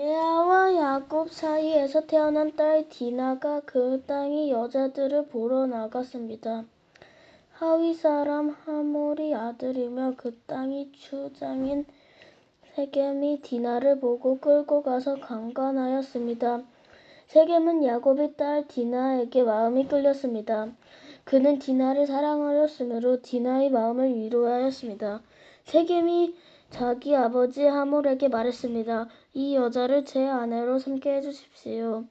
레아와 야곱 사이에서 태어난 딸 디나가 그 땅의 여자들을 보러 나갔습니다. 하위 사람 하몰의 아들이며 그 땅의 주장인 세겜이 디나를 보고 끌고 가서 강간하였습니다. 세겜은 야곱의 딸 디나에게 마음이 끌렸습니다. 그는 디나를 사랑하였으므로 디나의 마음을 위로하였습니다. 세겜이 자기 아버지 하몰에게 말했습니다. 이 여자를 제 아내로 삼게 해주십시오.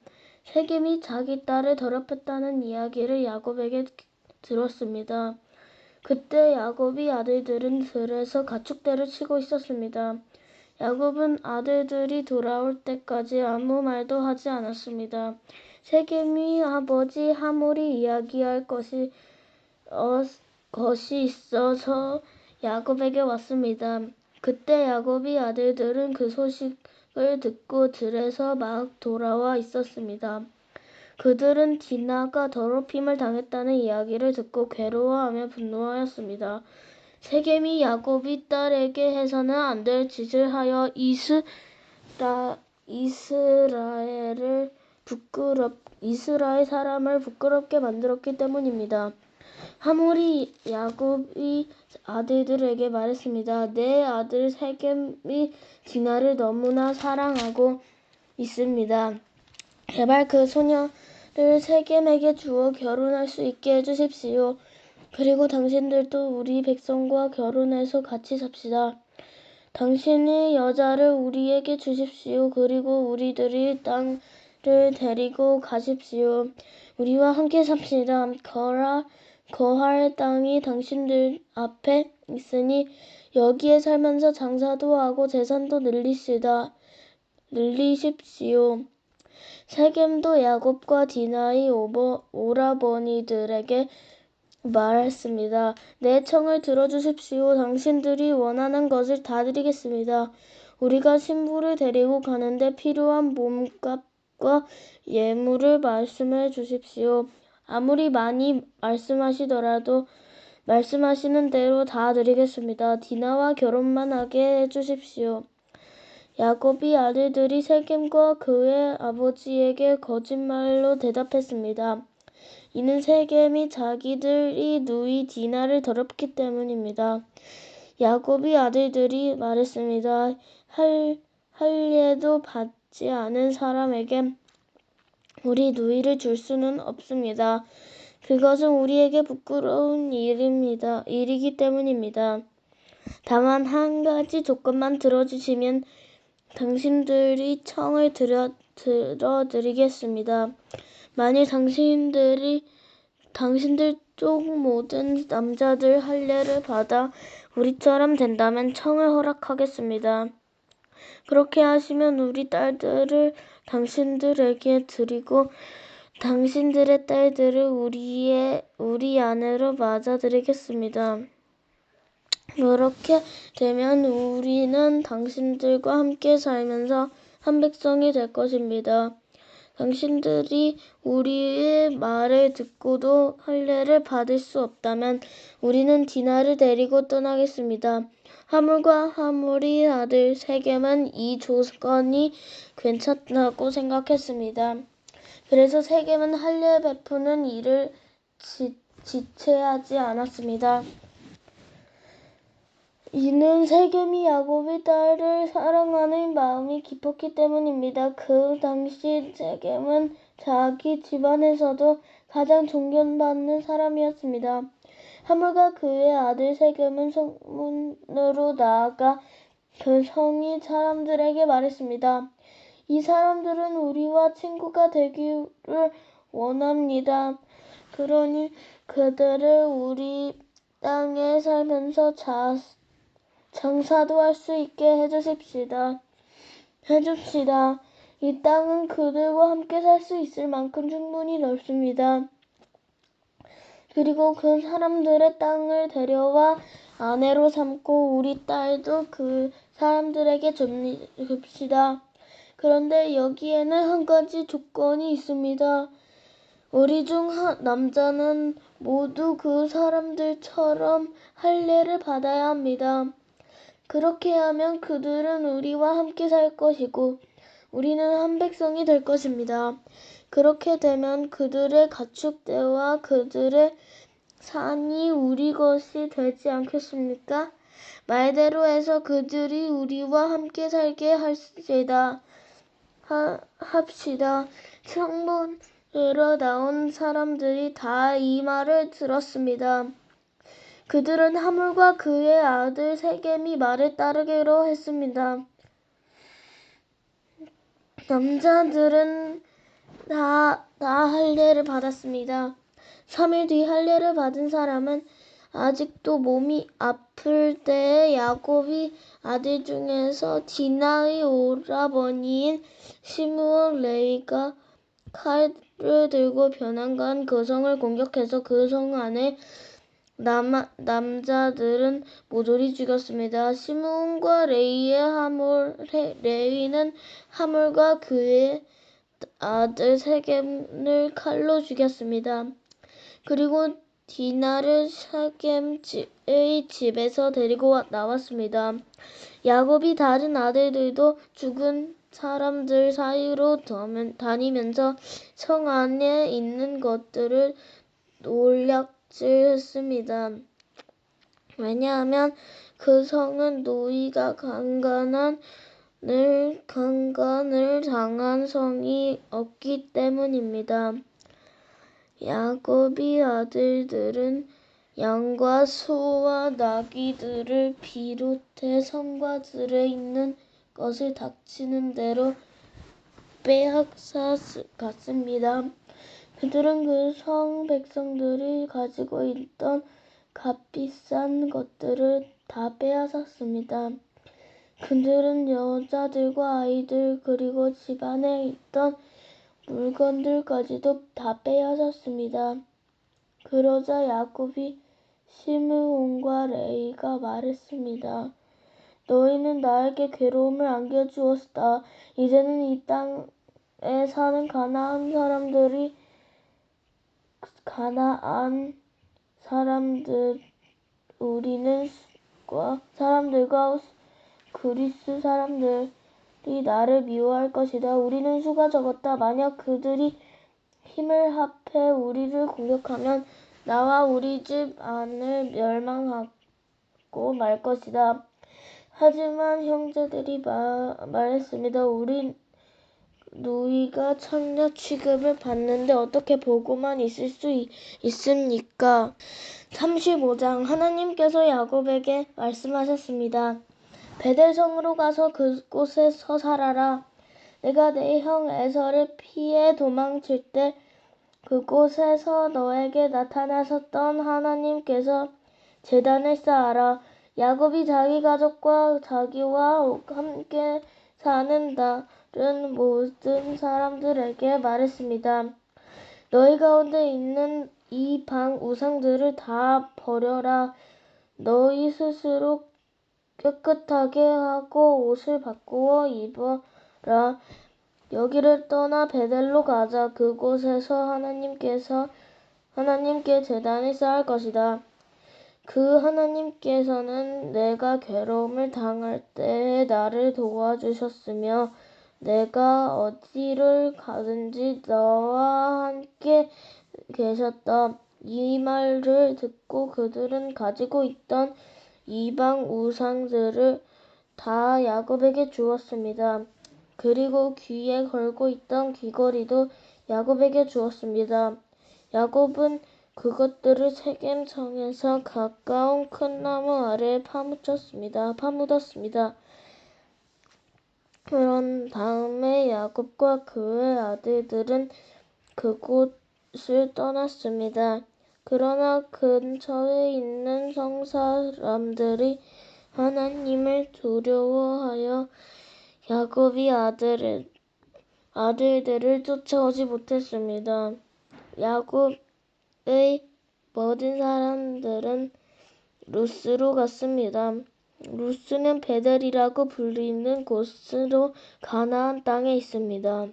세겜이 자기 딸을 더럽혔다는 이야기를 야곱에게 들었습니다. 그때 야곱의 아들들은 들에서 가축대를 치고 있었습니다. 야곱은 아들들이 돌아올 때까지 아무 말도 하지 않았습니다. 세겜이 아버지 하몰이 이야기할 것이 있어서 야곱에게 왔습니다. 그때 야곱의 아들들은 그 소식을 듣고 들에서 막 돌아와 있었습니다. 그들은 디나가 더럽힘을 당했다는 이야기를 듣고 괴로워하며 분노하였습니다. 세겜이 야곱의 딸에게 해서는 안 될 짓을 하여 이스라엘 사람을 부끄럽게 만들었기 때문입니다. 하몰이 야곱의 아들들에게 말했습니다. 내 아들 세겜이 디나를 너무나 사랑하고 있습니다. 제발 그 소녀를 세겜에게 주어 결혼할 수 있게 해주십시오. 그리고 당신들도 우리 백성과 결혼해서 같이 삽시다. 당신의 여자를 우리에게 주십시오. 그리고 우리들이 땅을 데리고 가십시오. 우리와 함께 삽시다. 거할 땅이 당신들 앞에 있으니 여기에 살면서 장사도 하고 재산도 늘리십시오. 세겜도 야곱과 디나의 오라버니들에게 말했습니다. 내 청을 들어주십시오. 당신들이 원하는 것을 다 드리겠습니다. 우리가 신부를 데리고 가는데 필요한 몸값과 예물을 말씀해 주십시오. 아무리 많이 말씀하시더라도 말씀하시는 대로 다 드리겠습니다. 디나와 결혼만 하게 해주십시오. 야곱의 아들들이 세겜과 그의 아버지에게 거짓말로 대답했습니다. 이는 세겜이 자기들이 누이 디나를 더럽기 때문입니다. 야곱의 아들들이 말했습니다. 할례도 받지 않은 사람에게 우리 누이를 줄 수는 없습니다. 그것은 우리에게 부끄러운 일이기 때문입니다. 다만 한 가지 조건만 들어주시면 당신들이 청을 들어드리겠습니다. 만일 당신들 쪽 모든 남자들 할례를 받아 우리처럼 된다면 청을 허락하겠습니다. 그렇게 하시면 우리 딸들을 당신들에게 드리고 당신들의 딸들을 우리 아내로 맞아드리겠습니다. 그렇게 되면 우리는 당신들과 함께 살면서 한 백성이 될 것입니다. 당신들이 우리의 말을 듣고도 할례를 받을 수 없다면 우리는 디나를 데리고 떠나겠습니다. 하몰과 하몰의 아들 세겜은 이 조건이 괜찮다고 생각했습니다. 그래서 세겜은 할례 베푸는 일을 지체하지 않았습니다. 이는 세겜이 야곱의 딸을 사랑하는 마음이 깊었기 때문입니다. 그 당시 세겜은 자기 집안에서도 가장 존경받는 사람이었습니다. 하몰과 그의 아들 세겜은 성문으로 나아가 그 성의 사람들에게 말했습니다. 이 사람들은 우리와 친구가 되기를 원합니다. 그러니 그들을 우리 땅에 살면서 장사도 할 수 있게 해줍시다. 이 땅은 그들과 함께 살 수 있을 만큼 충분히 넓습니다. 그리고 그 사람들의 땅을 데려와 아내로 삼고 우리 딸도 그 사람들에게 줍시다. 그런데 여기에는 한 가지 조건이 있습니다. 우리 중 남자는 모두 그 사람들처럼 할례를 받아야 합니다. 그렇게 하면 그들은 우리와 함께 살 것이고 우리는 한 백성이 될 것입니다. 그렇게 되면 그들의 가축대와 그들의 산이 우리 것이 되지 않겠습니까? 말대로 해서 그들이 우리와 함께 살게 합시다. 성문으로 나온 사람들이 다 이 말을 들었습니다. 그들은 하물과 그의 아들 세겜이 말을 따르기로 했습니다. 남자들은 다 할례를 받았습니다. 3일 뒤 할례를 받은 사람은 아직도 몸이 아플 때에 야곱이 아들 중에서 디나의 오라버니인 시므온 레위가 칼을 들고 변한간 그 성을 공격해서 그 성 안에 남자들은 모조리 죽였습니다. 시므온과 레위는 하몰과 그의 아들 세겜을 칼로 죽였습니다. 그리고 디나를 세겜의 집에서 데리고 나왔습니다. 야곱이 다른 아들들도 죽은 사람들 사이로 다니면서 성 안에 있는 것들을 노략질했습니다. 왜냐하면 그 성은 노이가 강간을 당한 성이 없기 때문입니다. 야곱의 아들들은 양과 소와 나귀들을 비롯해 성과 들에 있는 것을 닥치는 대로 빼앗아갔습니다. 그들은 그 성 백성들이 가지고 있던 값비싼 것들을 다 빼앗았습니다. 그들은 여자들과 아이들 그리고 집안에 있던 물건들까지도 다 빼앗았습니다. 그러자 야곱이 시므온과 레위가 말했습니다. 너희는 나에게 괴로움을 안겨주었다. 이제는 이 땅에 사는 가나안 사람들과 그리스 사람들이 나를 미워할 것이다. 우리는 수가 적었다. 만약 그들이 힘을 합해 우리를 공격하면 나와 우리 집안을 멸망하고 말 것이다. 하지만 형제들이 말했습니다. 우리 누이가 창녀 취급을 받는데 어떻게 보고만 있을 수 있습니까? 35장 하나님께서 야곱에게 말씀하셨습니다. 베델성으로 가서 그곳에서 살아라. 내가 내 형 에서를 피해 도망칠 때 그곳에서 너에게 나타나셨던 하나님께서 제단을 쌓아라. 야곱이 자기 가족과 자기와 함께 사는 다른 모든 사람들에게 말했습니다. 너희 가운데 있는 이방 우상들을 다 버려라. 너희 스스로 깨끗하게 하고 옷을 바꾸어 입어라. 여기를 떠나 베델로 가자. 그곳에서 하나님께 제단을 쌓을 것이다. 그 하나님께서는 내가 괴로움을 당할 때에 나를 도와주셨으며 내가 어디를 가든지 나와 함께 계셨다. 이 말을 듣고 그들은 가지고 있던 이방 우상들을 다 야곱에게 주었습니다. 그리고 귀에 걸고 있던 귀걸이도 야곱에게 주었습니다. 야곱은 그것들을 세겜 성에서 가까운 큰 나무 아래에 파묻었습니다. 그런 다음에 야곱과 그의 아들들은 그곳을 떠났습니다. 그러나 근처에 있는 성 사람들이 하나님을 두려워하여 야곱의 아들들을 쫓아오지 못했습니다. 야곱의 모든 사람들은 루스로 갔습니다. 루스는 베델이라고 불리는 곳으로 가나안 땅에 있습니다.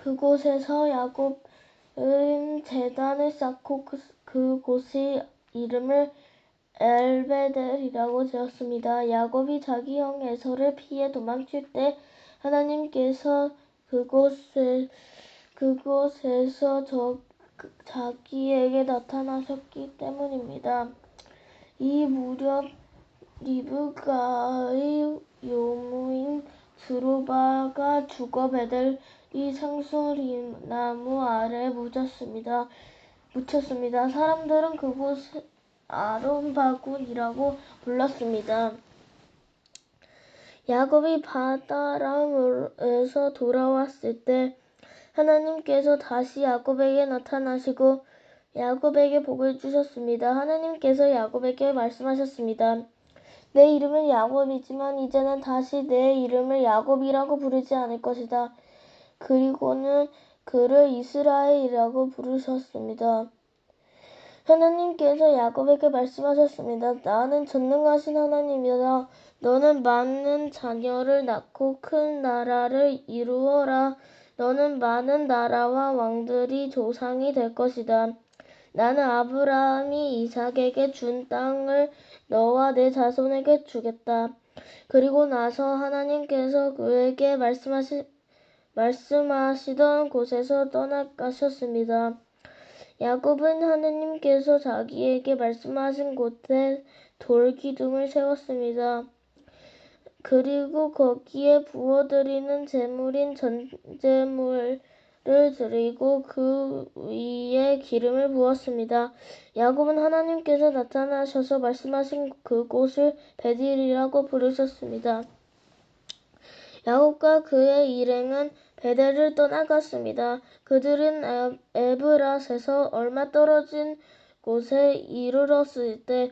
그곳에서 야곱은 제단을 쌓고 그곳의 이름을 엘베델이라고 지었습니다. 야곱이 자기 형 에서를 피해 도망칠 때 하나님께서 그곳에서 자기에게 나타나셨기 때문입니다. 이 무렵 리브가의 요모인 스로바가 죽어 베델이 상수리나무 아래에 묻혔습니다. 사람들은 그곳을 아론바군이라고 불렀습니다. 야곱이 바다람에서 돌아왔을 때 하나님께서 다시 야곱에게 나타나시고 야곱에게 복을 주셨습니다. 하나님께서 야곱에게 말씀하셨습니다. 내 이름은 야곱이지만 이제는 다시 내 이름을 야곱이라고 부르지 않을 것이다. 그리고는 그를 이스라엘이라고 부르셨습니다. 하나님께서 야곱에게 말씀하셨습니다. 나는 전능하신 하나님이다. 너는 많은 자녀를 낳고 큰 나라를 이루어라. 너는 많은 나라와 왕들이 조상이 될 것이다. 나는 아브라함이 이삭에게 준 땅을 너와 내 자손에게 주겠다. 그리고 나서 하나님께서 그에게 말씀하시던 곳에서 떠나가셨습니다. 야곱은 하나님께서 자기에게 말씀하신 곳에 돌기둥을 세웠습니다. 그리고 거기에 부어드리는 제물인 전제물을 드리고 그 위에 기름을 부었습니다. 야곱은 하나님께서 나타나셔서 말씀하신 그곳을 베델이라고 부르셨습니다. 야곱과 그의 일행은 베델을 떠나갔습니다. 그들은 에브랏에서 얼마 떨어진 곳에 이르렀을 때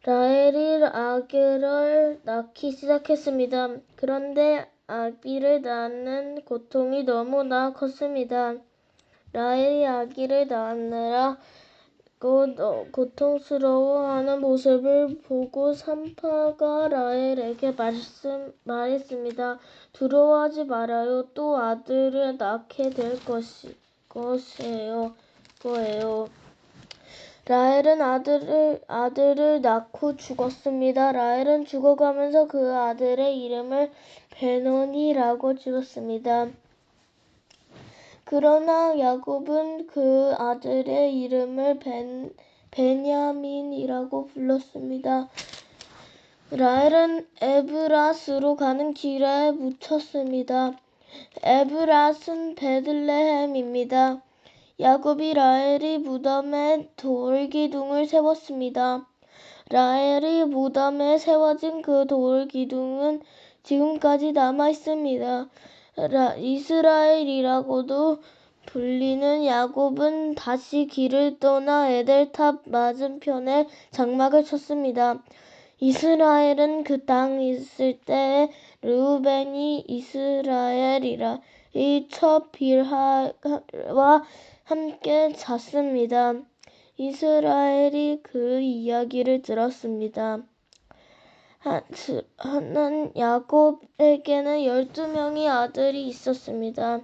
라헬이 아기를 낳기 시작했습니다. 그런데 아기를 낳는 고통이 너무나 컸습니다. 라헬이 아기를 낳느라 고통스러워하는 모습을 보고 산파가 라헬에게 말했습니다. 두려워하지 말아요. 또 아들을 낳게 될 거예요. 라헬은 아들을 낳고 죽었습니다. 라헬은 죽어가면서 그 아들의 이름을 베논이라고 지었습니다. 그러나 야곱은 그 아들의 이름을 베냐민이라고 불렀습니다. 라헬은 에브랏으로 가는 길에 묻혔습니다. 에브랏은 베들레헴입니다. 야곱이 라헬이 무덤에 돌기둥을 세웠습니다. 라헬이 무덤에 세워진 그 돌기둥은 지금까지 남아 있습니다. 이스라엘이라고도 불리는 야곱은 다시 길을 떠나 에델탑 맞은편에 장막을 쳤습니다. 이스라엘은 그 땅 있을 때에 르우벤이 이스라엘이라 이 첫 빌하와 함께 잤습니다. 이스라엘이 그 이야기를 들었습니다. 야곱에게는 12명의 아들이 있었습니다.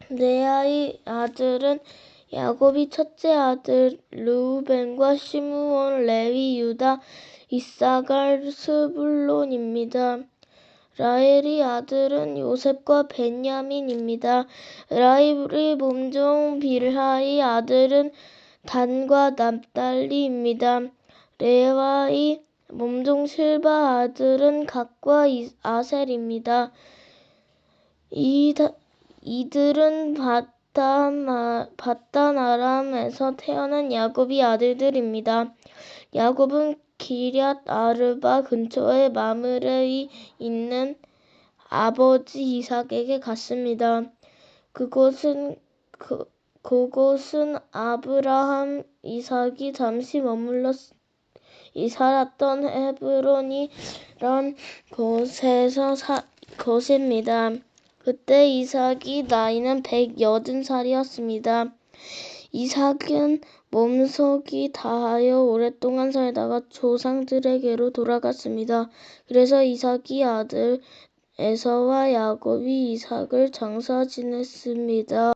레아의 아들은 야곱이 첫째 아들 르우벤과 시므온, 레위, 유다, 이사갈, 스불론입니다. 라헬의 아들은 요셉과 베냐민입니다. 라헬의 몸종 빌하의 아들은 단과 납달리입니다. 레아의 몸종 실바 아들은 갓과 아셀입니다. 이들은 바단 아람에서 태어난 야곱의 아들들입니다. 야곱은 기럇 아르바 근처의 마므레에 있는 아버지 이삭에게 갔습니다. 그곳은 아브라함, 이삭이 잠시 머물러 살았던 헤브론이란 곳입니다. 그때 이삭이 나이는 180살이었습니다. 이삭은 몸속이 다하여 오랫동안 살다가 조상들에게로 돌아갔습니다. 그래서 이삭의 아들 에서와 야곱이 이삭을 장사 지냈습니다.